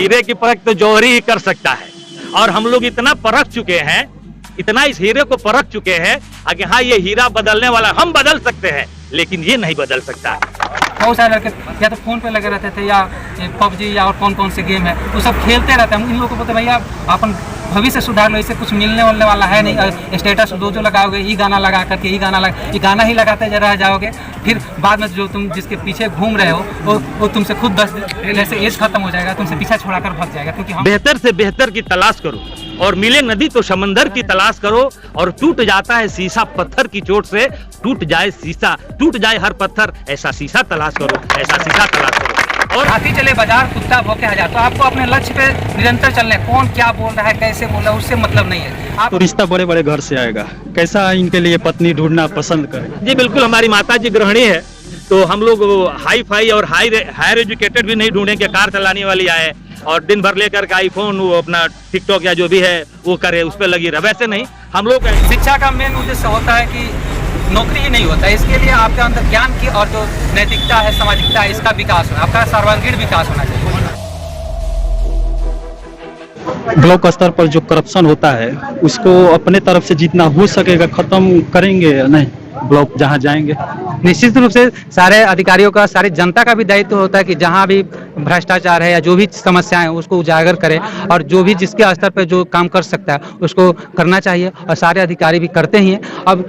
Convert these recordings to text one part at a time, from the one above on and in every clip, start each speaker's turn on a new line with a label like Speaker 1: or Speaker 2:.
Speaker 1: हीरे की परख तो जौहरी ही कर सकता है। और हम लोग इतना परख चुके हैं, इतना इस हीरे को परख चुके हैं कि हाँ ये हीरा बदलने वाला, हम बदल सकते हैं लेकिन ये नहीं बदल सकता।
Speaker 2: बहुत सारे लड़के या तो फोन पे लगे रहते थे या पबजी या और कौन कौन से गेम है वो सब खेलते रहते हैं। इन लोगों को बोलते भैया अपन भविष्य सुधार लो, इससे कुछ मिलने वाला है नहीं। स्टेटस जो लगाओगे ये गाना लगा करके ये गाना ही लगाते रह जाओगे, फिर बाद में जो तुम जिसके पीछे घूम रहे हो वो तुमसे खुद 10 दिन से एज खत्म हो जाएगा, तुमसे पीछा छोड़ाकर भाग जाएगा। क्योंकि हम
Speaker 1: बेहतर से बेहतर की तलाश करो और मिले नदी तो समंदर की तलाश करो। और टूट जाता है शीशा पत्थर की चोट से, टूट जाए शीशा, टूट जाए हर पत्थर, ऐसा शीशा तलाश करो, ऐसा शीशा तलाश करो।
Speaker 2: और हाथी चले बाजार कुत्ता भौंके हजार। तो आपको अपने लक्ष्य पे निरंतर चलना है। कौन क्या बोल रहा है, कैसे बोल रहा है, उससे मतलब नहीं है। आप
Speaker 3: तो रिश्ता बड़े बड़े घर से आएगा, कैसा इनके लिए पत्नी ढूंढना पसंद करें?
Speaker 1: जी बिल्कुल, हमारी माता जी गृहिणी है तो हम लोग हाई फाई और हायर एजुकेटेड भी नहीं ढूंढें कि कार चलाने वाली आए और दिन भर लेकर के आईफोन वो अपना टिकटॉक या जो भी है वो करे, उस पर लगी रहे। वैसे नहीं, हम लोग
Speaker 2: शिक्षा का मेन उद्देश्य होता है कि नौकरी ही नहीं होता है। इसके लिए आपके अंदर ज्ञान की और जो नैतिकता है, सामाजिकता है, इसका विकास होना, आपका सर्वांगीण विकास होना चाहिए।
Speaker 3: ब्लॉक स्तर पर जो करप्शन होता है उसको अपने तरफ से जितना हो सकेगा खत्म करेंगे या नहीं? ब्लॉक जहाँ जाएंगे
Speaker 2: निश्चित रूप से सारे अधिकारियों का, सारी जनता का भी दायित्व होता है कि जहाँ भी भ्रष्टाचार है या जो भी समस्याएं हैं उसको उजागर करें और जो भी जिसके स्तर पर जो काम कर सकता है उसको करना चाहिए। और सारे अधिकारी भी करते ही हैं। अब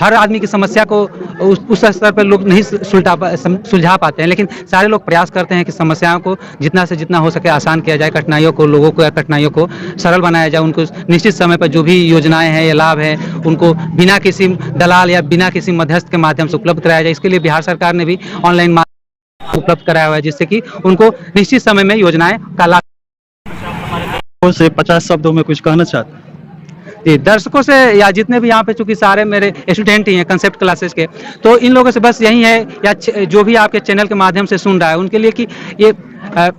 Speaker 2: हर आदमी की समस्या को उस स्तर पर लोग नहीं सुलझा पाते हैं, लेकिन सारे लोग प्रयास करते हैं कि समस्याओं को जितना से जितना हो सके आसान किया जाए, कठिनाइयों को लोगों को या कठिनाइयों को सरल बनाया जाए। उनको निश्चित समय पर जो भी योजनाएं हैं या लाभ है उनको बिना किसी दलाल या बिना किसी मध्यस्थ के माध्यम से उपलब्ध कराया जाए। इसके लिए बिहार सरकार ने भी ऑनलाइन उपलब्ध कराया हुआ है, जिससे कि उनको निश्चित समय में योजनाएं का लाभ।
Speaker 3: से 50 शब्दों में कुछ कहना चाहते हैं?
Speaker 2: जी, दर्शकों से या जितने भी यहाँ पे चूंकि सारे मेरे स्टूडेंट ही हैं कंसेप्ट क्लासेस के, तो इन लोगों से बस यही है या जो भी आपके चैनल के माध्यम से सुन रहा है उनके लिए कि ये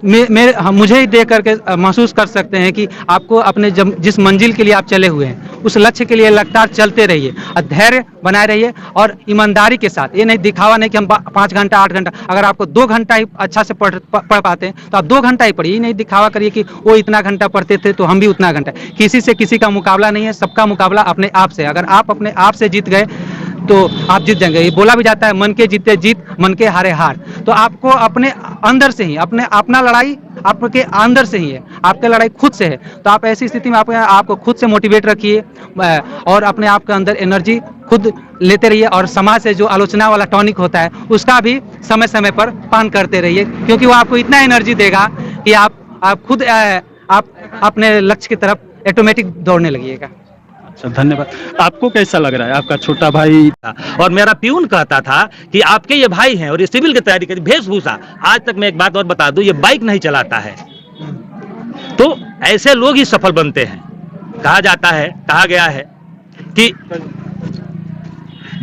Speaker 2: मुझे ही देख करके महसूस कर सकते हैं कि आपको अपने जिस मंजिल के लिए आप चले हुए हैं उस लक्ष्य के लिए लगातार चलते रहिए, धैर्य बनाए रहिए और ईमानदारी के साथ। ये नहीं दिखावा नहीं कि हम 5 घंटा 8 घंटा, अगर आपको 2 घंटा ही अच्छा से पढ़ पाते हैं तो आप 2 घंटा ही पढ़िए। नहीं दिखावा करिए कि वो इतना घंटा पढ़ते थे तो हम भी उतना घंटा। किसी से किसी का मुकाबला नहीं है, सबका मुकाबला अपने आप से। अगर आप अपने आप से जीत गए तो आप जीत जाएंगे। ये बोला भी जाता है मन के जीते जीत, मन के हारे हार। तो आपको अपने अंदर से ही अपना लड़ाई आपके अंदर से ही है, आपकी लड़ाई खुद से है। तो आप ऐसी स्थिति में आपको खुद से मोटिवेट रखिए और अपने आप के अंदर एनर्जी खुद लेते रहिए। और समाज से जो आलोचना वाला टॉनिक होता है उसका भी समय समय पर पान करते रहिए, क्योंकि वो आपको इतना एनर्जी देगा कि आप खुद आप अपने लक्ष्य की तरफ ऑटोमेटिक दौड़ने लगिएगा।
Speaker 3: अच्छा, धन्यवाद। आपको कैसा लग रहा है? आपका छोटा भाई
Speaker 1: था और मेरा प्यून कहता था कि आपके ये भाई हैं और ये सिविल की तैयारी करी, वेशभूषा। आज तक मैं एक बात और बता दूं, ये बाइक नहीं चलाता है। तो ऐसे लोग ही सफल बनते हैं। कहा गया है कि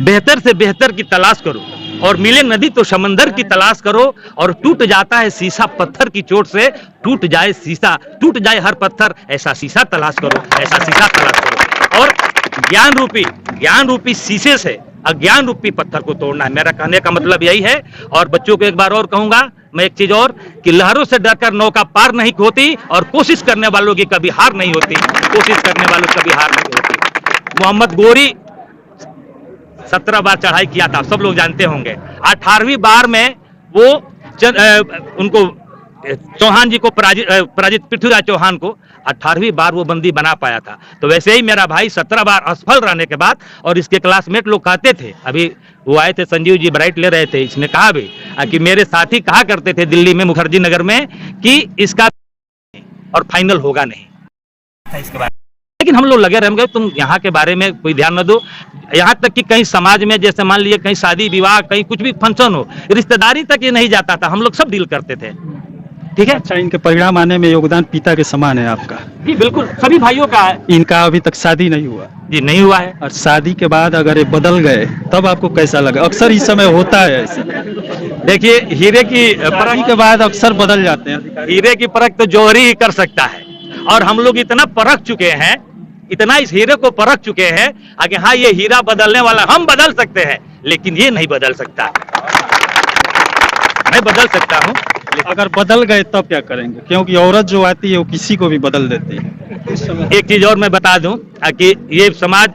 Speaker 1: बेहतर से बेहतर की तलाश करो और मिले नदी तो समंदर की तलाश करो। और टूट जाता है शीशा पत्थर की चोट से, टूट जाए शीशा, टूट जाए हर पत्थर, ऐसा शीशा तलाश करो, ऐसा शीशा तलाश करो। और ज्ञान रूपी शीशे से अज्ञान रूपी पत्थर को तोड़ना है। मेरा कहने का मतलब यही है। और बच्चों को एक बार और कहूंगा मैं एक चीज और, कि लहरों से डरकर नौका पार नहीं होती और कोशिश करने वालों की कभी हार नहीं होती, कोशिश करने वालों की कभी हार नहीं होती। मोहम्मद गोरी 17 बार चढ़ाई किया था, सब लोग जानते होंगे। 18वीं बार में वो उनको चौहान जी को पराजित पृथ्वीराज चौहान को 18वीं बार वो बंदी बना पाया था। तो वैसे ही मेरा भाई 17 बार असफल रहने के बाद, और इसके क्लासमेट लोग कहते थे, अभी वो आए थे संजीव जी ब्राइट ले रहे थे, इसने कहा भी कि मेरे साथी कहा करते थे दिल्ली में मुखर्जी नगर में कि इसका और फाइनल होगा नहीं इसके बारे में। लेकिन हम लोग लगे रहेंगे, तुम यहाँ के बारे में कोई ध्यान न दो। यहाँ तक कि कहीं समाज में जैसे मान लीजिए कहीं शादी विवाह, कहीं कुछ भी फंक्शन हो, रिश्तेदारी तक ये नहीं जाता था, हम लोग सब डील करते थे। ठीक है।
Speaker 3: अच्छा, इनके परिणाम आने में योगदान पिता के समान है आपका?
Speaker 1: जी बिल्कुल, सभी भाइयों का है।
Speaker 3: इनका अभी तक शादी नहीं हुआ?
Speaker 1: जी नहीं हुआ है।
Speaker 3: और शादी के बाद अगर ये बदल गए तब आपको कैसा लगा? अक्सर इस समय होता है ऐसे।
Speaker 1: देखिए, हीरे की
Speaker 3: परख के बाद अक्सर बदल जाते हैं।
Speaker 1: हीरे की परख तो जौहरी ही कर सकता है। और हम लोग इतना परख चुके हैं, इतना इस हीरे को परख चुके हैं कि हाँ ये हीरा बदलने वाला, हम बदल सकते हैं लेकिन ये नहीं बदल सकता। मैं बदल सकता हूँ।
Speaker 3: अगर बदल गए तब क्या करेंगे, क्योंकि औरत जो आती है वो किसी को भी बदल देती है इस समय।
Speaker 1: एक चीज और मैं बता दूं कि ये समाज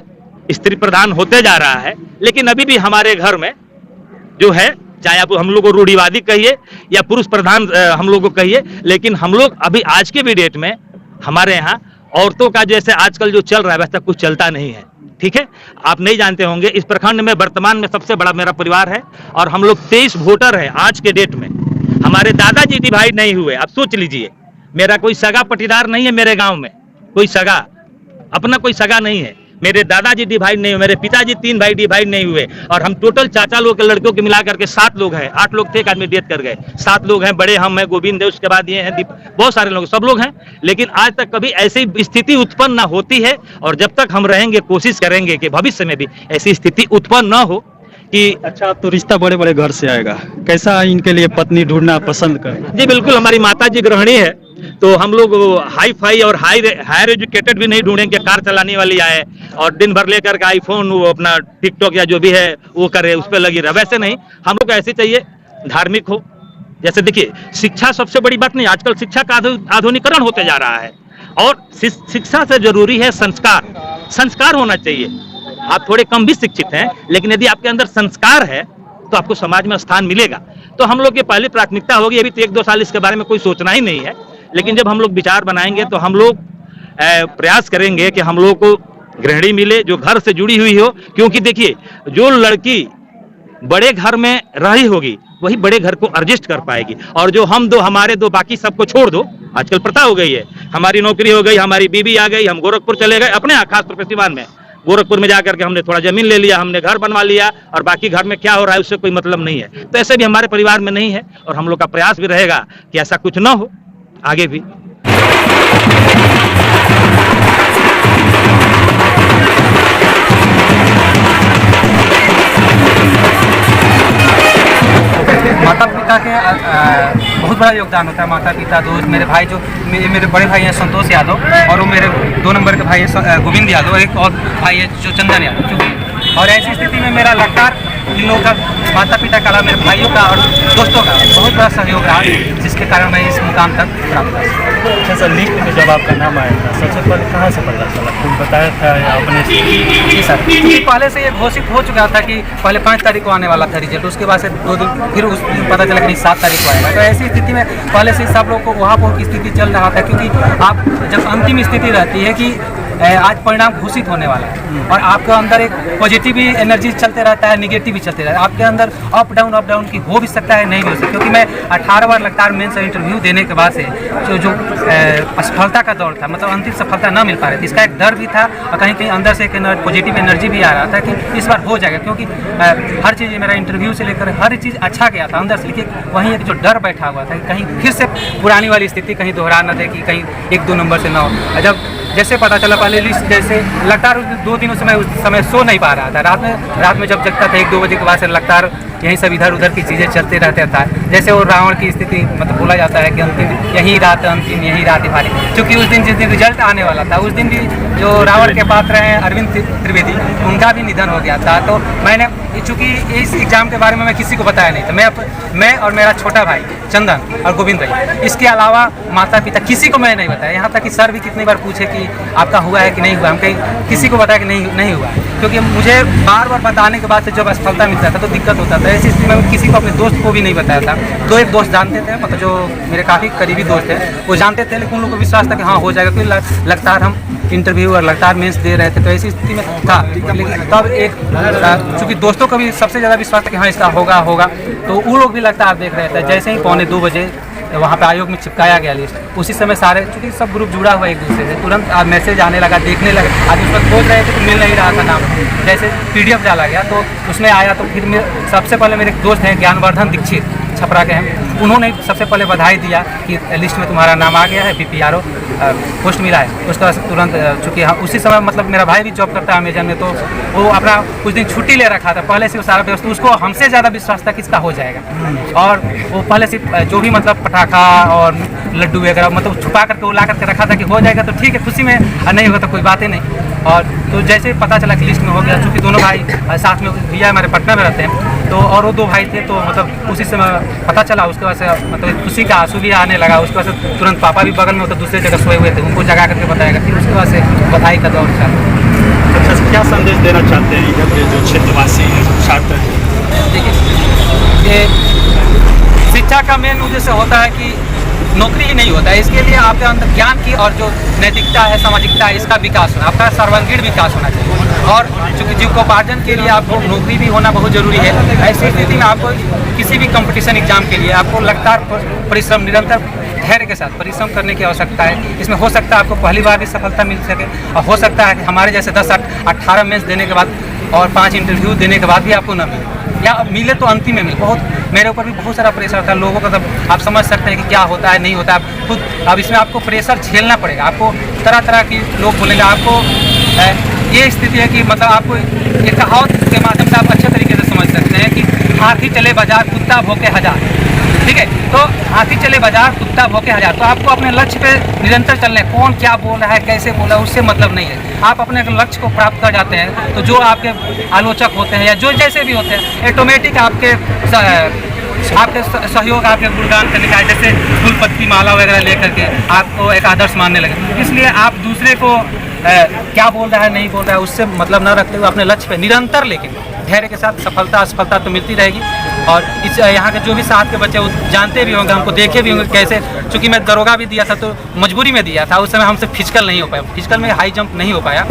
Speaker 1: स्त्री प्रधान होते जा रहा है, लेकिन अभी भी हमारे घर में जो है, चाहे आप हम लोग को रूढ़िवादी कहिए या पुरुष प्रधान हम लोग को कहिए, लेकिन हम लोग अभी आज के भी डेट में हमारे यहाँ औरतों का जैसे आजकल जो चल रहा है वैसा कुछ चलता नहीं है। ठीक है, आप नहीं जानते होंगे, इस प्रखंड में वर्तमान में सबसे बड़ा मेरा परिवार है और हम लोग 23 वोटर हैं आज के डेट में। हमारे दादाजी डिवाइड नहीं हुए। आप सोच लीजिए, मेरा कोई सगा पटीदार नहीं है मेरे गांव में, कोई सगा अपना कोई सगा नहीं है। मेरे दादाजी डिवाइड नहीं हुए, मेरे पिताजी 3 भाई डिवाइड नहीं हुए, और हम टोटल चाचा लोग के लड़कियों के मिला करके 7 लोग हैं। 8 लोग थे, एक आदमी डेथ कर गए। 7 लोग हैं, बड़े हम हैं, गोविंद है, उसके बाद ये हैं, बहुत सारे लोग, सब लोग हैं। लेकिन आज तक कभी ऐसी स्थिति उत्पन्न ना होती है, और जब तक हम रहेंगे कोशिश करेंगे कि भविष्य में भी ऐसी स्थिति उत्पन्न ना हो कि।
Speaker 3: अच्छा, तो रिश्ता बड़े बड़े घर से आएगा, कैसा इनके लिए पत्नी ढूंढना पसंद करें?
Speaker 1: जी बिल्कुल, हमारी माता जी गृहिणी है, तो हम लोग हाई फाई और हायर एजुकेटेड भी नहीं ढूंढेंगे, कार चलाने वाली आए और दिन भर लेकर के आईफोन, वो अपना टिकटॉक या जो भी है वो करे, उस पर लगी रहे, वैसे नहीं। हम लोग ऐसे चाहिए धार्मिक हो। जैसे देखिए, शिक्षा सबसे बड़ी बात नहीं, आजकल शिक्षा का आधुनिकीकरण होते जा रहा है, और शिक्षा से जरूरी है संस्कार। संस्कार होना चाहिए। आप थोड़े कम भी शिक्षित हैं, लेकिन यदि आपके अंदर संस्कार है तो आपको समाज में स्थान मिलेगा। तो हम लोग की पहली प्राथमिकता होगी, अभी तो 1-2 साल इसके बारे में कोई सोचना ही नहीं है, लेकिन जब हम लोग विचार बनाएंगे तो हम लोग प्रयास करेंगे कि हम लोग को गृहिणी मिले जो घर से जुड़ी हुई हो। क्योंकि देखिए, जो लड़की बड़े घर में रही होगी वही बड़े घर को एडजस्ट कर पाएगी, और जो हम दो, हमारे दो, बाकी सबको छोड़ दो। आजकल प्रथा हो गई है, हमारी नौकरी हो गई, हमारी बीवी आ गई, हम गोरखपुर चले गए, अपने खास तौर पर सिवान में, गोरखपुर में जाकर के हमने थोड़ा जमीन ले लिया, हमने घर बनवा लिया, और बाकी घर में क्या हो रहा है उससे कोई मतलब नहीं है। तो ऐसे भी हमारे परिवार में नहीं है, और हम लोग का प्रयास भी रहेगा कि ऐसा कुछ ना हो आगे भी।
Speaker 2: माता पिता के बहुत बड़ा योगदान होता है। माता पिता, दोस्त, मेरे भाई, जो मेरे बड़े भाई हैं संतोष यादव, और वो मेरे 2 नंबर के भाई है गोविंद यादव, एक और भाई है जो चंदन यादव। और ऐसी स्थिति में मेरा लगातार इन लोगों का, माता पिता का, मेरे भाइयों का और दोस्तों का बहुत बड़ा सहयोग रहा, जिसके कारण मैं इस मुकाम तक प्राप्त कर।
Speaker 3: अच्छा सर, लिस्ट में जब आपका नाम आया था सबसे पहले कहाँ से पता चला? कुछ बताया था या अपने से?
Speaker 2: जी सर, क्योंकि पहले से ये घोषित हो चुका था कि पहले 5 तारीख को आने वाला था रिजल्ट, उसके बाद से 2 दिन फिर उस दिन पता चला कि नहीं 7 तारीख को आएगा। तो ऐसी स्थिति में पहले से सब लोग को वहाँ पर की स्थिति चल रहा था, क्योंकि आप जब अंतिम स्थिति रहती है कि आज परिणाम घोषित होने वाला है, और आपके अंदर एक पॉजिटिव भी एनर्जी चलते रहता है, निगेटिव भी चलते रहता है। आपके अंदर अप डाउन की हो भी सकता है, नहीं भी हो सकता। क्योंकि मैं 18 बार लगातार मेंस इंटरव्यू देने के बाद से जो असफलता का दौर था, मतलब अंतिम सफलता न मिल पा रही थी, इसका एक डर भी था, और कहीं कहीं अंदर से एक पॉजिटिव एनर्जी भी आ रहा था कि इस बार हो जाएगा। क्योंकि हर चीज़, मेरा इंटरव्यू से लेकर हर चीज़ अच्छा गया था अंदर से, लेकिन वहीं एक जो डर बैठा हुआ था कि कहीं फिर से पुरानी वाली स्थिति कहीं दोहरा न दे, कि कहीं 1-2 नंबर से ना हो। जब जैसे पता चला पहले लिस्ट, जैसे लगातार 2 दिनों से मैं उस समय सो नहीं पा रहा था। रात में जब जगता था 1-2 बजे के बाद से लगातार यही सब इधर उधर की चीज़ें चलते रहते था। जैसे वो रावण की स्थिति, मतलब बोला जाता है कि अंतिम यही रात अंतिम, यही रात भारी। क्योंकि उस दिन, जिस दिन रिजल्ट आने वाला था, उस दिन भी जो रावण के पात्र हैं अरविंद त्रिवेदी, उनका भी निधन हो गया था। तो मैंने, चूँकि इस एग्ज़ाम के बारे में मैं किसी को बताया नहीं था, मैं और मेरा छोटा भाई चंदन और गोविंद भाई, इसके अलावा माता पिता, किसी को मैं नहीं बताया। यहाँ तक कि सर भी कितनी बार पूछे कि आपका हुआ है कि नहीं हुआ, हम कहीं किसी को बताया कि नहीं हुआ, क्योंकि मुझे बार बार बताने के बाद से जब असफलता मिलता था तो दिक्कत होता था। ऐसी स्थिति में किसी को, अपने दोस्त को भी नहीं बताया था। 2 दोस्त जानते थे, मतलब जो मेरे काफ़ी करीबी दोस्त थे वो जानते थे, लेकिन उन लोगों को विश्वास था कि हाँ हो जाएगा, क्योंकि लगातार हम इंटरव्यू और लगातार मेंस दे रहे थे। तो ऐसी स्थिति में था, लेकिन तब एक, चूँकि दोस्तों को भी सबसे ज़्यादा विश्वास था कि हाँ इसका होगा, तो वो लोग भी लगातार देख रहे थे। जैसे ही 1:45-2 बजे वहाँ पे आयोग में चिपकाया गया लिस्ट, उसी समय सारे, चूँकि सब ग्रुप जुड़ा हुआ एक दूसरे से, तुरंत मैसेज आने लगा, देखने लगे। आज उसमें खोज रहे थे तो मिल नहीं रहा था नाम, जैसे PDF डाला गया तो उसमें आया। तो फिर सबसे पहले मेरे एक दोस्त हैं ज्ञानवर्धन दीक्षित, छपरा के हैं, उन्होंने सबसे पहले बधाई दिया कि लिस्ट में तुम्हारा नाम आ गया है, BPRO पोस्ट मिला है। उसका तुरंत, चूँकि हाँ उसी समय, मतलब मेरा भाई भी जॉब करता है अमेजन में, तो वो अपना कुछ दिन छुट्टी ले रखा था पहले से, वो सारा व्यवस्था, उसको हमसे ज़्यादा विश्वास था कि इसका हो जाएगा। और वो पहले से जो भी, मतलब पटाखा और लड्डू वगैरह, मतलब छुपा करके, वो ला करके रखा था कि हो जाएगा तो ठीक है, खुशी में, नहीं होगा तो कोई बात ही नहीं। और तो जैसे पता चला कि लिस्ट में हो गया, चूँकि दोनों भाई साथ में, भैया हमारे पटना में रहते हैं, तो और वो 2 भाई थे, तो मतलब उसी समय पता चला, उसके बाद से मतलब खुशी का आंसू भी आने लगा। उसके बाद से तुरंत पापा भी बगल में तो दूसरे जगह सोए हुए थे, उनको जगा करके बताएगा, फिर उसके बाद से बधाई का दौर चला।
Speaker 3: अच्छा, क्या संदेश देना चाहते हैं इधर के जो क्षेत्रवासी छात्र हैं?
Speaker 2: देखिए, ये शिक्षा का मेन उद्देश्य होता है कि नौकरी ही नहीं होता है, इसके लिए आपके अंदर ज्ञान की और जो नैतिकता है, सामाजिकता है, इसका विकास होना, आपका सर्वांगीण विकास होना चाहिए। और चूँकि जीविकोपार्जन के लिए आपको नौकरी भी होना बहुत ज़रूरी है। ऐसी स्थिति में आपको किसी भी कंपटीशन एग्जाम के लिए आपको लगातार परिश्रम, निरंतर धैर्य के साथ परिश्रम करने की आवश्यकता है। इसमें हो सकता है आपको पहली बार भी सफलता मिल सके, और हो सकता है कि हमारे जैसे 10-18 मेंस देने के बाद और 5 इंटरव्यू देने के बाद भी आपको न मिले, या मिले तो अंतिम में मिले। बहुत मेरे ऊपर भी बहुत सारा प्रेशर था लोगों का, तब आप समझ सकते हैं कि क्या होता है, नहीं होता है खुद। अब इसमें आपको प्रेशर झेलना पड़ेगा, आपको तरह तरह की लोग बोलेंगे आपको। ये स्थिति है कि मतलब आपको एक कहावत के माध्यम से आप अच्छे तरीके से समझ सकते हैं कि हाथी चले बाजार, कुत्ता भौंके हजार। ठीक है, तो हाथी चले बाजार, कुत्ता भौंके हजार। तो आपको अपने लक्ष्य पे निरंतर चलना है। कौन क्या बोल रहा है, कैसे बोल रहा है, उससे मतलब नहीं है। आप अपने लक्ष्य को प्राप्त कर जाते हैं, तो जो आपके आलोचक होते हैं या जो जैसे भी होते हैं, ऑटोमेटिक आपके सहयोग, आपके गुणगान करने का, जैसे फूल पत्ती माला वगैरह लेकर के आपको एक आदर्श मानने लगे। इसलिए आप दूसरे को क्या बोल रहा है, नहीं बोल रहा है, उससे मतलब न रखते हुए अपने लक्ष्य पे निरंतर, लेकिन धैर्य के साथ सफलता असफलता तो मिलती रहेगी। और इस यहाँ के जो भी साथ के बच्चे जानते भी होंगे, हमको देखे भी होंगे कैसे, चूँकि मैं दरोगा भी दिया था तो मजबूरी में दिया था, उस समय हमसे फिजिकल नहीं हो पाया, फिजिकल में हाई जंप नहीं हो पाया,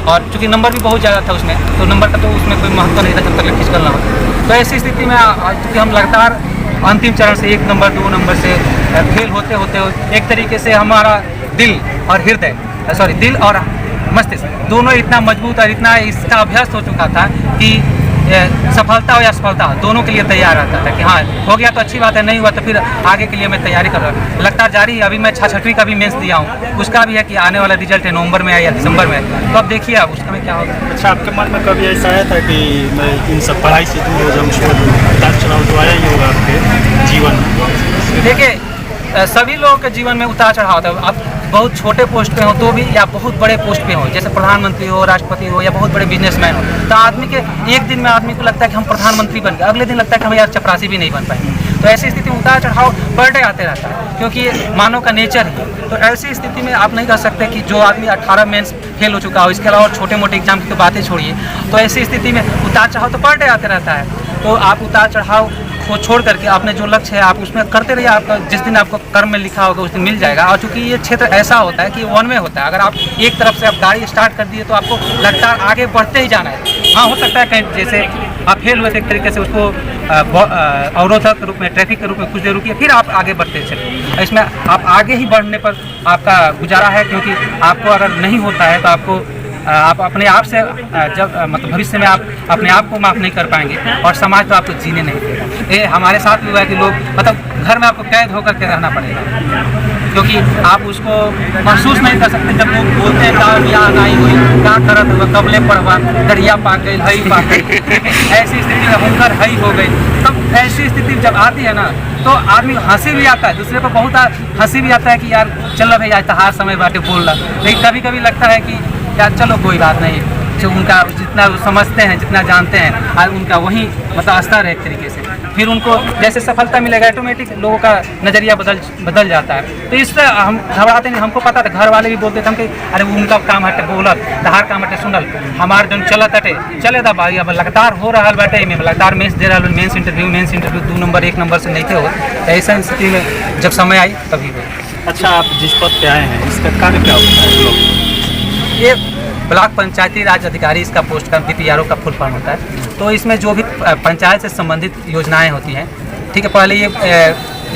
Speaker 2: और चूँकि नंबर भी बहुत ज़्यादा था उसमें, तो नंबर का तो उसमें कोई महत्व नहीं था जब तक फिजिकल ना हो। तो ऐसी स्थिति में चूँकि हम लगातार अंतिम चरण से 1 नंबर 2 नंबर से फेल होते होते एक तरीके से हमारा दिल और मस्तिष्क दोनों इतना मजबूत और इतना इसका अभ्यास हो चुका था कि सफलता हो या असफलता दोनों के लिए तैयार रहता था कि हाँ हो गया तो अच्छी बात है, नहीं हुआ तो फिर आगे के लिए मैं तैयारी कर रहा हूँ। लगातार जारी है। अभी मैं 6वीं का भी मेंस दिया हूँ, उसका भी है कि आने वाला रिजल्ट है नवंबर में या दिसंबर में, तो अब देखिए आप उसका में क्या होगा।
Speaker 3: अच्छा, आपके मन में कभी ऐसा आया था कि मैं इन सब पढ़ाई से दूर हो जाऊँ, छोड़ दूँ? उतार चढ़ाव तो आया ही होगा आपके जीवन में।
Speaker 2: देखिए, सभी लोगों के जीवन में उतार चढ़ाव होता है। आप बहुत छोटे पोस्ट पे हो तो भी, या बहुत बड़े पोस्ट पे हो, जैसे प्रधानमंत्री हो, राष्ट्रपति हो, या बहुत बड़े बिजनेसमैन हो, तो आदमी के एक दिन में आदमी को लगता है कि हम प्रधानमंत्री बन गए, अगले दिन लगता है कि हम यार चपरासी भी नहीं बन पाएंगे। तो ऐसी स्थिति में उतार चढ़ाव पर डे आते रहता है, क्योंकि ये मानव का नेचर है। तो ऐसी स्थिति में आप नहीं कह सकते कि जो आदमी 18 मेंस फेल हो चुका हो, इसके अलावा छोटे मोटे एग्जाम की तो बातें छोड़िए, तो ऐसी स्थिति में उतार चढ़ाव तो पर डे आते रहता है। तो आप उतार चढ़ाव को छोड़ करके अपने जो लक्ष्य है आप उसमें करते रहिए। आपका जिस दिन आपको कर्म में लिखा होगा उस दिन मिल जाएगा। और चूंकि ये क्षेत्र ऐसा होता है कि वन वे होता है, अगर आप एक तरफ से आप गाड़ी स्टार्ट कर दिए तो आपको लगातार आगे बढ़ते ही जाना है। हाँ, हो सकता है कहीं जैसे आप फेल हुए थे एक तरीके से उसको अवरोधक के रूप में, ट्रैफिक के रूप में कुछ देर रुकिए, फिर आप आगे बढ़ते चलिए। इसमें आप आगे ही बढ़ने पर आपका गुजारा है, क्योंकि आपको अगर नहीं होता है तो आपको आप अपने आप से जब मतलब भविष्य में आप अपने आप को माफ़ नहीं कर पाएंगे, और समाज तो आपको जीने नहीं देगा। ये हमारे साथ भी हुआ है कि लोग मतलब घर में आपको कैद होकर के रहना पड़ेगा, क्योंकि आप उसको महसूस नहीं कर सकते। जब लोग बोलते हैं कामयाब आई हुई, क्या करत हुआ, कबले पढ़वा, दरिया पा गई, हई पा गई, ऐसी स्थिति में होकर हई हो गई। तब ऐसी स्थिति जब आती है ना, तो आदमी हंसी भी आता है, दूसरे को बहुत हंसी भी आता है कि यार चलो भाई आज तो हार समय बाटे बोल रहा। लेकिन कभी कभी लगता है कि यार चलो कोई बात नहीं, जो उनका जितना समझते हैं, जितना जानते हैं, उनका वही मतलब स्तर है एक तरीके से। फिर उनको जैसे सफलता मिलेगा, ऑटोमेटिक लोगों का नज़रिया बदल जाता है। तो इससे हम घबराते नहीं। हमको पता था, घर वाले भी बोलते थे हम कि अरे उनका काम हटे बोलत, तहार काम हटे सुनल, हमार जो चलत हटे चले था भाई। अब लगातार हो रहा बाटे में, लगातार मेंस दे रहा, मेंस इंटरव्यू 2 नंबर 1 नंबर से नहीं थे हो। ऐसा स्थिति में जब समय आई तभी हुई।
Speaker 3: अच्छा, आप जिस पद पे आए हैं इसका कार्य क्या होता है?
Speaker 2: ये ब्लॉक पंचायती राज अधिकारी, इसका पोस्ट का BPRO का फुल फॉर्म होता है। तो इसमें जो भी पंचायत से संबंधित योजनाएं होती हैं, ठीक है, पहले ये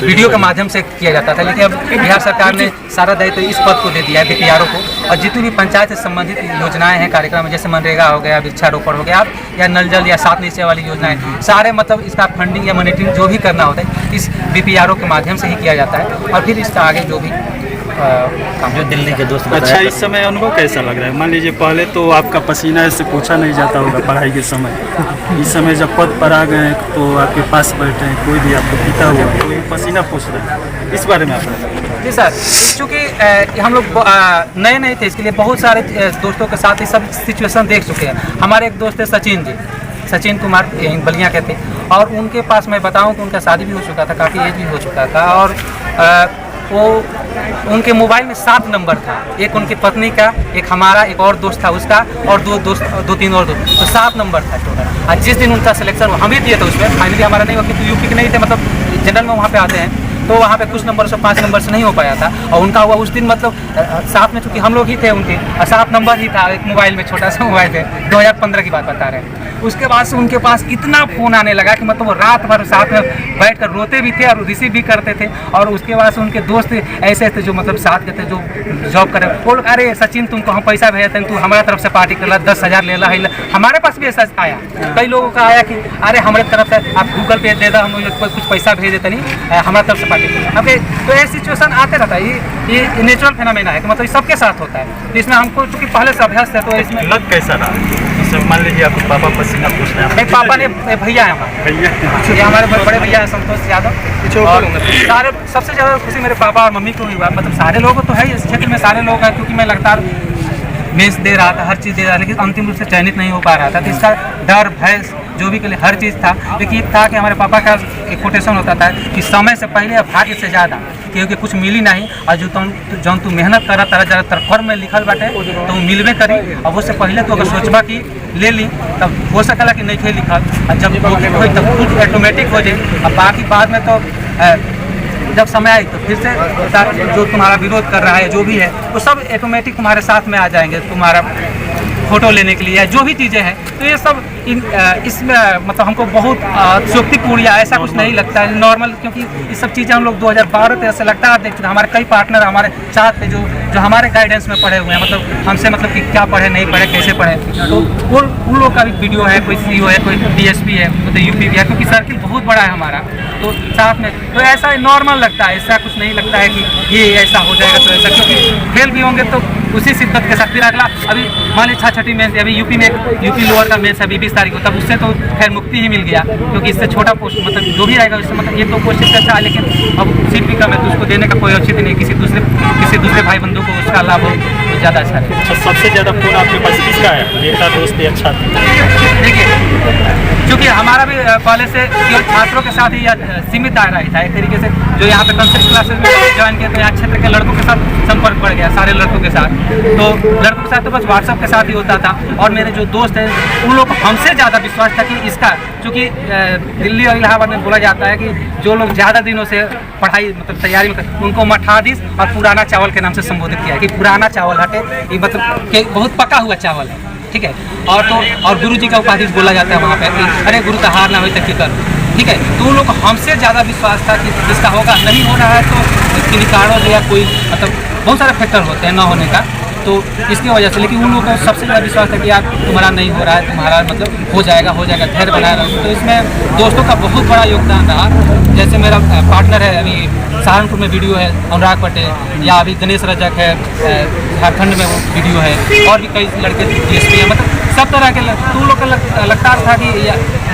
Speaker 2: वीडियो के माध्यम से किया जाता था, लेकिन अब बिहार सरकार ने सारा दायित्व इस पद को दे दिया है, BPRO को। और जितनी भी पंचायत से संबंधित योजनाएं हैं, कार्यक्रम जैसे मनरेगा हो गया, वृक्षारोपण हो गया, या नल जल या 7 निश्चय वाली योजनाएं, सारे मतलब इसका फंडिंग या मॉनिटरिंग जो भी करना होता है इस BPRO के माध्यम से ही किया जाता है। और फिर इसका आगे जो भी
Speaker 4: जो दिल्ली के दोस्त
Speaker 3: अच्छा, इस समय अनुभव कैसा लग रहा है? मान लीजिए पहले तो आपका पसीना ऐसे पूछा नहीं जाता होगा पढ़ाई के समय, इस समय जब पद पर आ गए तो आपके पास बैठे हैं, कोई भी आपको पीता हुआ कोई पसीना पूछ रहा है, इस बारे में आप बताइए।
Speaker 2: जी सर, चूँकि हम लोग नए नहीं थे, इसके लिए बहुत सारे दोस्तों के साथ ये सब सिचुएशन देख चुके हैं। हमारे एक दोस्त है सचिन जी, सचिन कुमार बलिया के थे। और उनके पास मैं बताऊं कि उनका शादी भी हो चुका था, काफ़ी एज भी हो चुका था। और वो उनके मोबाइल में 7 नंबर था, एक उनकी पत्नी का, एक हमारा, एक और दोस्त था उसका, और 2-3 और दोस्त, तो 7 नंबर था टोटल। और जिस दिन उनका सिलेक्शन हम ही दिए थे उसमें, फाइनली हमारा नहीं हुआ क्योंकि यूपी के नहीं थे, मतलब जनरल में वहाँ पे आते हैं, तो वहाँ पे कुछ नंबर से 5 नंबर से नहीं हो पाया था। और उनका हुआ उस दिन, मतलब साथ में चूँकि हम लोग ही थे उनके, और 7 नंबर ही था एक मोबाइल में, छोटा सा मोबाइल थे, 2015 की बात बता रहे हैं। उसके बाद से उनके पास इतना फ़ोन आने लगा कि मतलब वो रात भर साथ में बैठ कर रोते भी थे और रिसीव भी करते थे। और उसके बाद से उनके दोस्त ऐसे थे जो मतलब साथ के थे, जो जॉब करे, वो लोग, अरे सचिन तुमको हम पैसा भेजते हैं, तू हमारे तरफ से पार्टी कर ला, 10,000 ले ला। हमारे पास भी ऐसा आया, कई लोगों का आया कि अरे हमारे तरफ से आप गूगल पे दे दो, हम कुछ पैसा भेज देते नहीं, हमारे तरफ से पार्टी। अब तो ये सिचुएशन आते रहता है, ये नेचुरल फिनोमेना है कि मतलब सबके साथ होता है। इसमें हमको चूँकि पहले से अभ्यास है, तो इसमें
Speaker 3: लग कैसा रहा? जैसे मान लीजिए आपको पापा पसीना पूछ रहे हैं,
Speaker 2: एक पापा ने, भैया है हमारे,
Speaker 3: भैया
Speaker 2: ये हमारे बड़े भैया हैं संतोष यादव। और सारे सबसे ज़्यादा खुशी मेरे पापा और मम्मी को हुई, मतलब सारे लोगों को तो है इस क्षेत्र में, सारे लोग हैं, क्योंकि मैं लगातार मेंस दे रहा था, हर चीज़ दे रहा था, लेकिन अंतिम रूप से चयनित नहीं हो पा रहा था। तो इसका डर, भय, जो भी के लिए हर चीज़ था। लेकिन एक था कि हमारे पापा का एक कोटेशन होता था कि समय से पहले या भाग्य से ज़्यादा, क्योंकि कुछ मिली नहीं, और जो तू मेहनत करा तारा ज़्यादातर फॉर्म में लिखल बाटे तो मिलबे करी। और वो से पहले तो अगर सोचबा कि ले ली, तब हो सकला कि नहीं थे लिखल, और जब हो तब खुद ऑटोमेटिक हो जाए। और बाकी बाद में तो जब समय आए तो फिर से जो तुम्हारा विरोध कर रहा है, जो भी है, वो सब ऑटोमेटिक तुम्हारे साथ में आ जाएंगे, तुम्हारा फोटो लेने के लिए या जो भी चीज़ें हैं। तो ये सब इसमें मतलब हमको बहुत शक्तिपूर्ण या ऐसा कुछ नहीं लगता है, नॉर्मल, क्योंकि ये सब चीज़ें हम लोग 2012-13 से लगता है देखते हैं। हमारे कई पार्टनर हमारे साथ थे जो हमारे गाइडेंस में पढ़े हुए हैं, मतलब हमसे, मतलब कि क्या पढ़े, नहीं पढ़े, कैसे पढ़े, तो उन लोग का भी वीडियो है, कोई CEO है, कोई DSP है, मतलब यूपी भी है, क्योंकि सर्किल बहुत बड़ा है हमारा, तो साथ में तो ऐसा नॉर्मल लगता है, ऐसा कुछ नहीं लगता है कि ये ऐसा हो जाएगा तो ऐसा, क्योंकि फेल भी होंगे तो उसी शिद्दत के साथ फिर अगला, अभी मान लीजिए 6ठी मेंस, अभी यूपी में यूपी लोअर का मेंस है 20 तारीख को, तब उससे तो खैर मुक्ति ही मिल गया, क्योंकि इससे छोटा पोस्ट, मतलब जो भी आएगा उससे, मतलब ये तो कोशिश अच्छा है, लेकिन अब सीट भी कम है, तो उसको देने का कोई औचित्य नहीं, किसी दूसरे भाई बंधु को उसका लाभ हो तो ज़्यादा अच्छा है।
Speaker 3: अच्छा, सबसे ज़्यादा फोन आपके पास किसका है? नेता, दोस्त या छात्र?
Speaker 2: देखिए, क्योंकि हमारा भी कॉलेज से केवल छात्रों के साथ ही सीमित आ रहा था एक तरीके से, जो यहाँ पे कंसेप्ट क्लासेस में ज्वाइन किया, तो यहाँ क्षेत्र के लड़कों के साथ संपर्क बढ़ गया, सारे लड़कों के साथ। तो लड़कों के साथ तो बस व्हाट्सएप के साथ ही होता था। और मेरे जो दोस्त हैं उन लोग को हमसे ज़्यादा विश्वास था कि इसका, चूँकि दिल्ली और इलाहाबाद में बोला जाता है कि जो लोग ज़्यादा दिनों से पढ़ाई, मतलब तैयारी में, उनको मठाधीश और पुराना चावल के नाम से संबोधित किया है कि पुराना चावल हटे, ये मतलब कि बहुत पका हुआ चावल है, ठीक है। और गुरु जी का उपाधि बोला जाता है वहाँ पे कि अरे गुरु का हार ना हो तक की करो, ठीक है। तो उन लोग को हमसे ज़्यादा विश्वास था कि इसका होगा, नहीं हो रहा है तो इसके कारण या कोई, मतलब बहुत सारे फैक्टर होते हैं ना होने का, तो इसकी वजह से। लेकिन उन लोगों को सबसे ज़्यादा विश्वास था कि यार तुम्हारा नहीं हो रहा है, तुम्हारा मतलब हो जाएगा, धैर्य बनाए रहो। तो इसमें दोस्तों का बहुत बड़ा योगदान रहा। जैसे मेरा पार्टनर है अभी सहारनपुर में वीडियो है, अनुराग पटेल, या अभी गणेश रजक है झारखंड में, वो वीडियो है, और भी कई लड़के DSP है, मतलब सब तरह के। तुम लोग का लगता था कि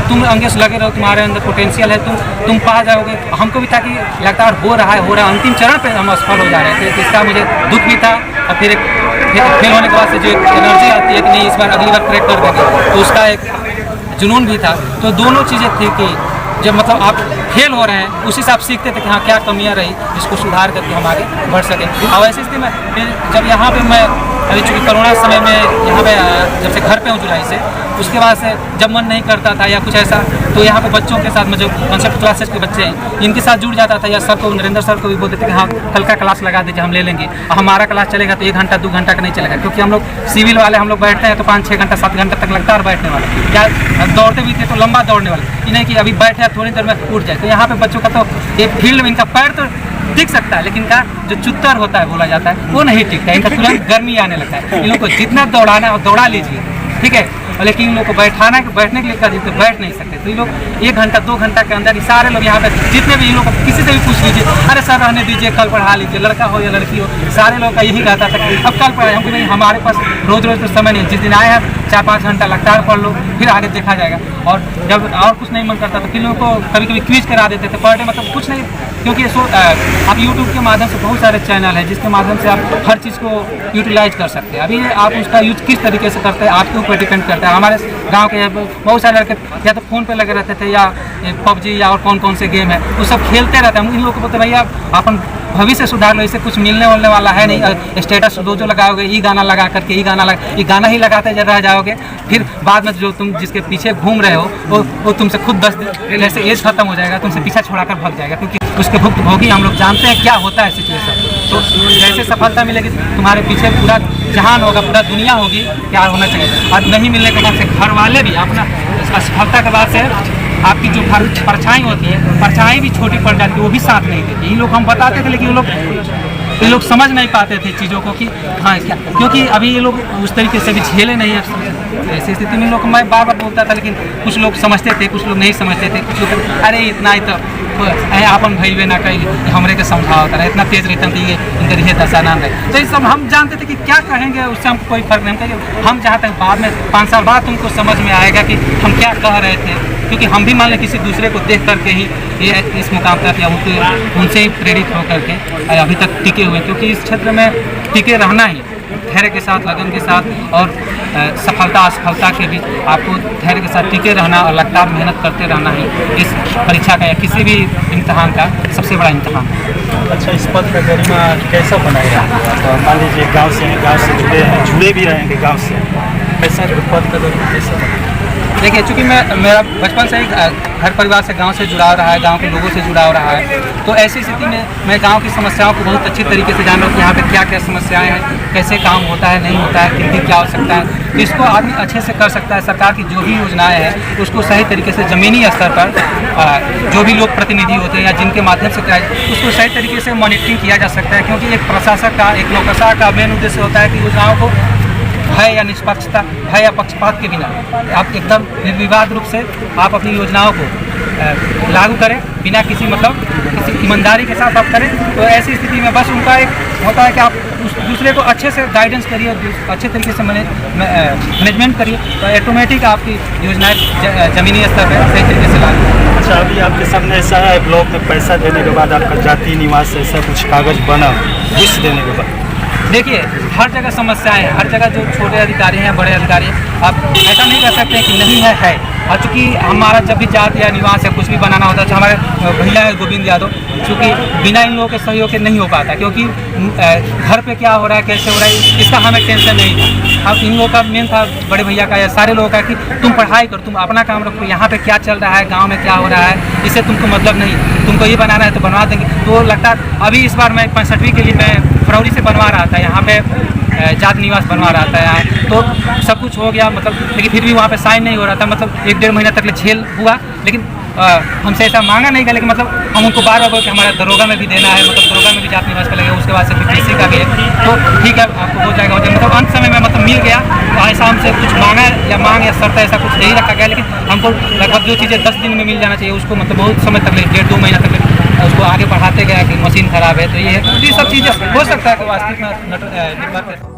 Speaker 2: तुम अंगे से लगे रहो, तुम्हारे अंदर पोटेंशियल है, तुम पा जाओगे। हमको भी था कि लगातार हो रहा है, अंतिम चरण पे हम असफल हो जा रहे थे, तो इसका मुझे दुख भी था। और फिर फेल होने के बाद से जो एक एनर्जी आती है कि नहीं, इस बार अगली बार क्रैक कर देंगे, तो उसका एक जुनून भी था। तो दोनों चीज़ें थी कि जब मतलब आप फेल हो रहे हैं, उसी से आप सीखते थे कि हाँ क्या कमियां रही, जिसको सुधार करके हम आगे बढ़ सकें। और ऐसी स्थिति में फिर जब यहाँ पे मैं अभी चूँकि कोरोना समय में यहाँ पे जब से घर पे हूँ जुलाई से, उसके बाद से जब मन नहीं करता था या कुछ ऐसा, तो यहाँ पे बच्चों के साथ में जो कंसेप्ट क्लासेस के बच्चे हैं इनके साथ जुड़ जाता था, या सर को, नरेंद्र सर को भी बोलते थे कि हाँ कल का क्लास लगा दीजिए, हम ले लेंगे। और हमारा क्लास चलेगा तो 1 घंटा 2 घंटा का नहीं चलेगा, क्योंकि हम लोग सिविल वाले हम लोग बैठते हैं तो 5-6 घंटा 7 घंटा तक लगता है बैठने वाले, या दौड़ते भी थे तो लंबा दौड़ने वाले, ये नहीं कि अभी बैठे थोड़ी देर में उठ जाए। तो यहाँ पे बच्चों का तो एक फील्ड में इनका पैर तो टिक सकता है, लेकिन इनका जो चुत्तर होता है बोला जाता है वो नहीं टिकता है, इनका तुरंत गर्मी आने लगता है। इन लोगों को जितना दौड़ाना है दौड़ा लीजिए, ठीक है, लेकिन इन लोग को बैठने के लिए कर दीजिए तो बैठ नहीं सकते। तो ये लोग 1 घंटा 2 घंटा के अंदर सारे लोग यहाँ पे जितने भी इन लोग को किसी से भी पूछ लीजिए, अरे सर रहने दीजिए, कल पढ़ा लीजिए, लड़का हो या लड़की हो, सारे लोग का यही रहता था कि अब कल पढ़ाए। हमको नहीं, हमारे पास रोज रोज तो समय नहीं, जिस दिन आए हैं 4-5 घंटा लगातार पढ़ लो, फिर आगे देखा जाएगा। और जब और कुछ नहीं मन करता तो फिर लोगों को कभी कभी क्विज करा देते थे पर डे, मतलब कुछ नहीं, क्योंकि आप यूट्यूब के माध्यम से बहुत सारे चैनल हैं जिसके माध्यम से आप हर चीज़ को यूटिलाइज कर सकते हैं। अभी आप उसका यूज किस तरीके से करते हैं आपके ऊपर डिपेंड करता है। हमारे गांव के बहुत सारे लड़के या तो फ़ोन पे लगे रहते थे या PUBG या और कौन कौन से गेम है वो सब खेलते रहते हैं। इन लोगों को बोलते भैया अपन भविष्य सुधार लो, इससे कुछ मिलने वाला है नहीं। स्टेटस जो लगाओगे ये गाना लगा करके ये गाना ही लगाते रह जाओगे, फिर बाद में जो तुम जिसके पीछे घूम रहे हो वो तुमसे खुद 10 दिन से एज खत्म हो जाएगा, तुमसे पीछा छोड़ाकर भाग जाएगा, क्योंकि उसके भुक्तभोगी हम लोग जानते हैं क्या होता है सिचुएशन। तो जैसे सफलता मिलेगी तुम्हारे पीछे पूरा जहान होगा, पूरा दुनिया होगी, क्या होना चाहिए। और नहीं मिलने के बाद से घर वाले भी अपना असफलता के बाद से आपकी जो परछाई होती है, परछाई भी छोटी पड़ जाती है, वो भी साथ नहीं देती। ये लोग हम बताते थे लेकिन ये लोग समझ नहीं पाते थे चीज़ों को कि हाँ क्या, क्योंकि अभी ये लोग उस तरीके से भी झेले नहीं है। ऐसी स्थिति में लोग को मैं बार बार बोलता था, लेकिन कुछ लोग समझते थे, कुछ लोग नहीं समझते थे। कुछ लोग अरे इतना ही तो आपन भैया ना कही हमरे के समझाओ था, इतना तेज रहता थी इनकर ये दशा नाम है। तो ये सब हम जानते थे कि क्या कहेंगे, उससे हमको कोई फर्क नहीं कहेंगे। हम जहाँ तक बाद में 5 साल बाद तुमको समझ में आएगा कि हम क्या कह रहे थे, क्योंकि हम भी मान लें किसी दूसरे को देख करके ही ये इस मुकाम तक या उनसे ही प्रेरित होकर के अभी तक टिके हुए, क्योंकि इस क्षेत्र में टिके रहना ही धैर्य के साथ, लगन के साथ और सफलता असफलता के बीच आपको धैर्य के साथ टिके रहना और लगातार मेहनत करते रहना ही इस परीक्षा का या किसी भी इम्तहान का सबसे बड़ा इम्तहान है।
Speaker 3: अच्छा, इस पद का गरिमा कैसा बनाएगा? मान लीजिए गांव से जुड़े भी रहेंगे गांव से, कैसा पद का गरिमा कैसा बनाएगा?
Speaker 2: देखिए, चूँकि मेरा बचपन से ही घर परिवार से गांव से जुड़ाव रहा है, गांव के लोगों से जुड़ाव रहा है, तो ऐसी स्थिति में मैं गांव की समस्याओं को बहुत अच्छी तरीके से जान रहा हूँ कि यहाँ पे क्या क्या समस्याएं हैं, कैसे काम होता है नहीं होता है, किन क्या हो सकता है। इसको आदमी अच्छे से कर सकता है। सरकार की जो भी योजनाएं हैं उसको सही तरीके से ज़मीनी स्तर पर जो भी लोग प्रतिनिधि होते हैं या जिनके माध्यम से उसको सही तरीके से मॉनिटरिंग किया जा सकता है, क्योंकि एक प्रशासक का, एक लोकसभा का मेन उद्देश्य होता है कि योजनाओं को भय या निष्पक्षता, भय या पक्षपात के बिना आप एकदम निर्विवाद रूप से आप अपनी योजनाओं को लागू करें, बिना किसी ईमानदारी के साथ आप करें। तो ऐसी स्थिति में बस उनका एक होता है कि आप दूसरे को अच्छे से गाइडेंस करिए, अच्छे तरीके से मैनेजमेंट करिए, तो ऑटोमेटिक आपकी योजनाएं ज़मीनी स्तर पर सही तरीके से लागू।
Speaker 3: अच्छा, अभी आपके सामने ऐसा है ब्लॉक में पैसा देने के बाद आपका जाति निवास ऐसा कुछ कागज बना घूस देने के बाद?
Speaker 2: देखिए, हर जगह समस्याएं हैं, हर जगह जो छोटे अधिकारी हैं या बड़े अधिकारी हैं, आप ऐसा नहीं कह सकते कि नहीं है। और चूँकि हमारा जब भी जात या निवास या कुछ भी बनाना होता है, तो हमारे भैया है गोविंद यादव, चूँकि बिना इन लोगों के सहयोग के नहीं हो पाता, क्योंकि घर पे क्या हो रहा है, कैसे हो रहा है, इसका हमें टेंशन नहीं था। अब इन लोगों का मेन था, बड़े भैया का या सारे लोगों का, कि तुम पढ़ाई करो, तुम अपना काम रखो, यहाँ पे क्या चल रहा है, गाँव में क्या हो रहा है, इससे तुमको मतलब नहीं, तुमको ये बनाना है तो बनवा देंगे। तो लगता है अभी इस बार मैं 65वीं के लिए मैं फरवरी से बनवा रहा था, यहाँ पे जात निवास बनवा रहा था यहाँ, तो सब कुछ हो गया, मतलब लेकिन फिर भी वहाँ पे साइन नहीं हो रहा था, मतलब 1-1.5 महीना तक झेल हुआ। लेकिन हमसे ऐसा मांगा नहीं गया, लेकिन मतलब हम उनको बार बार कि हमारा दरोगा में भी देना है, मतलब दरोगा में भी जात निवास का लगेगा, उसके बाद से फिर TC का भी है, तो ठीक है आपको हो जाएगा। मतलब अंत समय में मतलब मिल गया, तो ऐसा हमसे कुछ मांग या शर्त ऐसा कुछ नहीं रखा गया, लेकिन हमको लगभग जो चीज़ें 10 दिन में मिल जाना चाहिए उसको मतलब बहुत समय तक 1-2 महीना तक उसको आगे बढ़ाते गया कि मशीन खराब है, तो ये सब चीज़ें हो सकता है कि वास्तविक में निर्भर